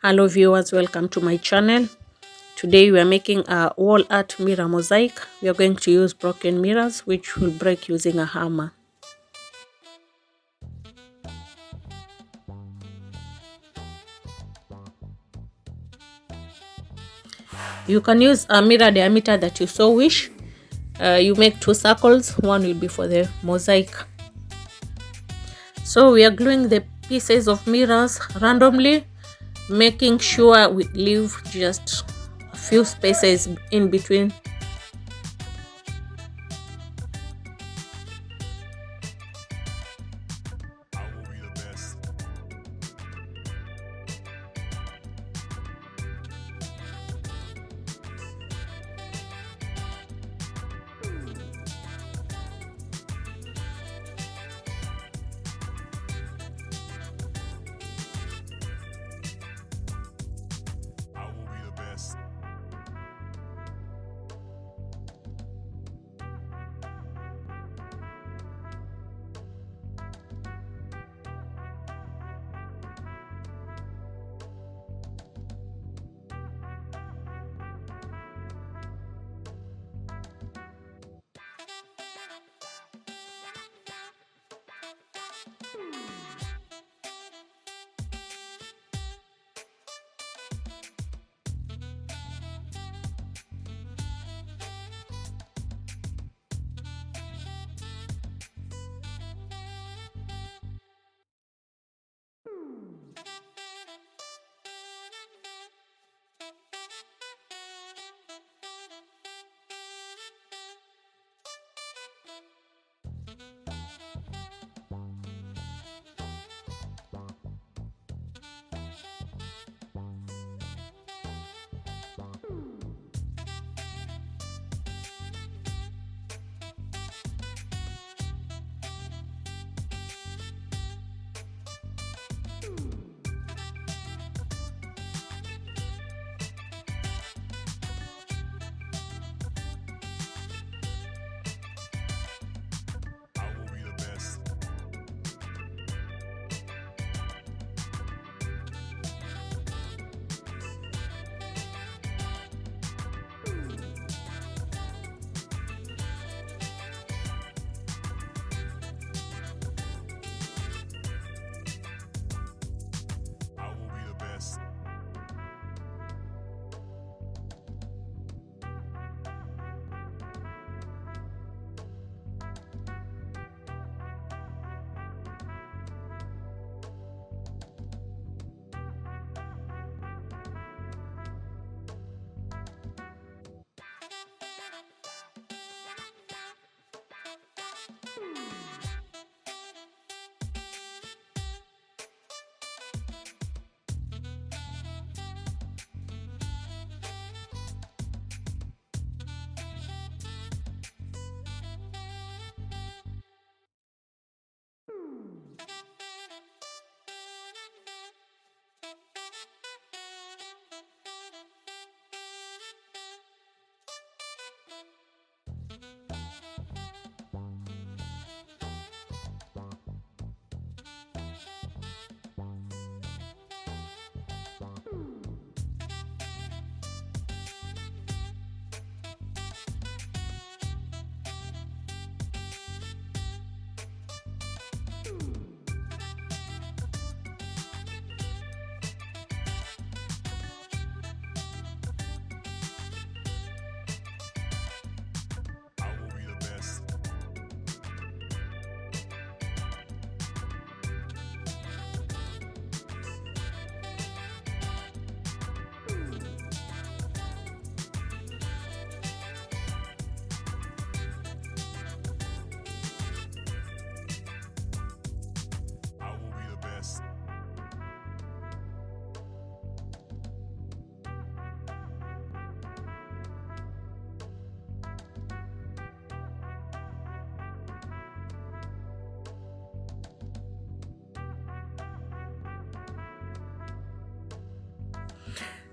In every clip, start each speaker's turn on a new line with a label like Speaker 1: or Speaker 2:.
Speaker 1: Hello viewers, welcome to my channel. Today we are making a wall art mirror mosaic. We are going to use broken mirrors which will break using a hammer. You can use a mirror diameter that you so wish. You make 2 circles, one will be for the mosaic. So we are gluing the pieces of mirrors randomly, making sure we leave just a few spaces in between.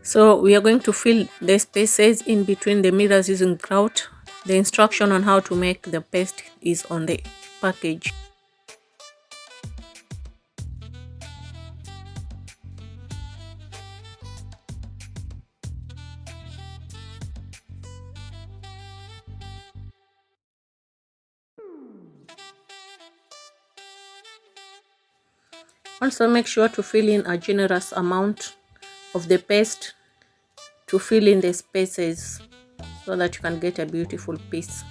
Speaker 1: So we are going to fill the spaces in between the mirrors using grout. The instruction on how to make the paste is on the package. Also make sure to fill in a generous amount of the paste to fill in the spaces so that you can get a beautiful piece.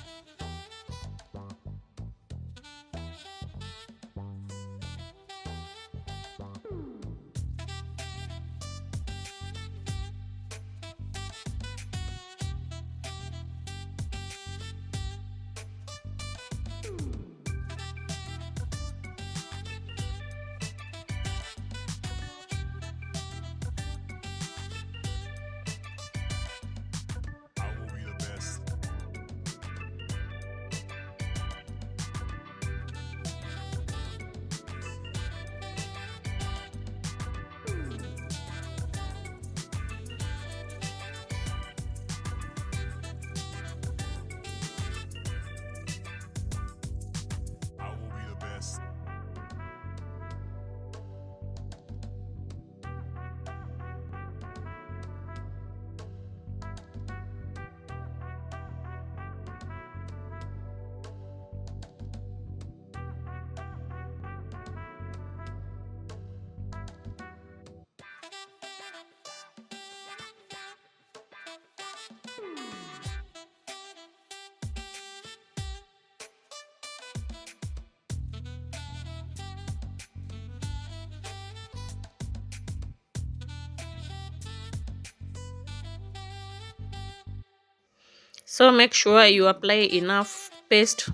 Speaker 1: So make sure you apply enough paste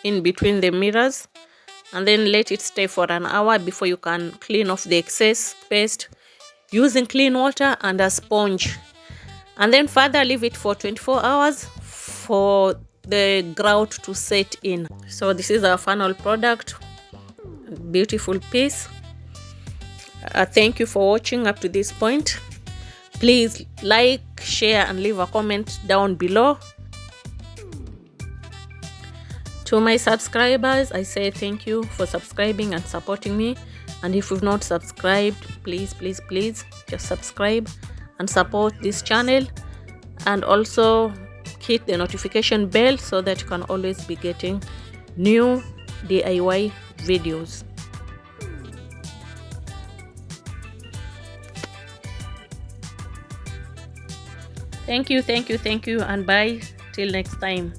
Speaker 1: in between the mirrors and then let it stay for an hour before you can clean off the excess paste using clean water and a sponge. And then further leave it for 24 hours for the grout to set in. So this is our final product. Beautiful piece. Thank you for watching up to this point. Please like, share and leave a comment down below. To my subscribers, I say thank you for subscribing and supporting me. And if you've not subscribed, please just subscribe and support this channel, and also hit the notification bell so that you can always be getting new DIY videos. Thank you, and bye till next time.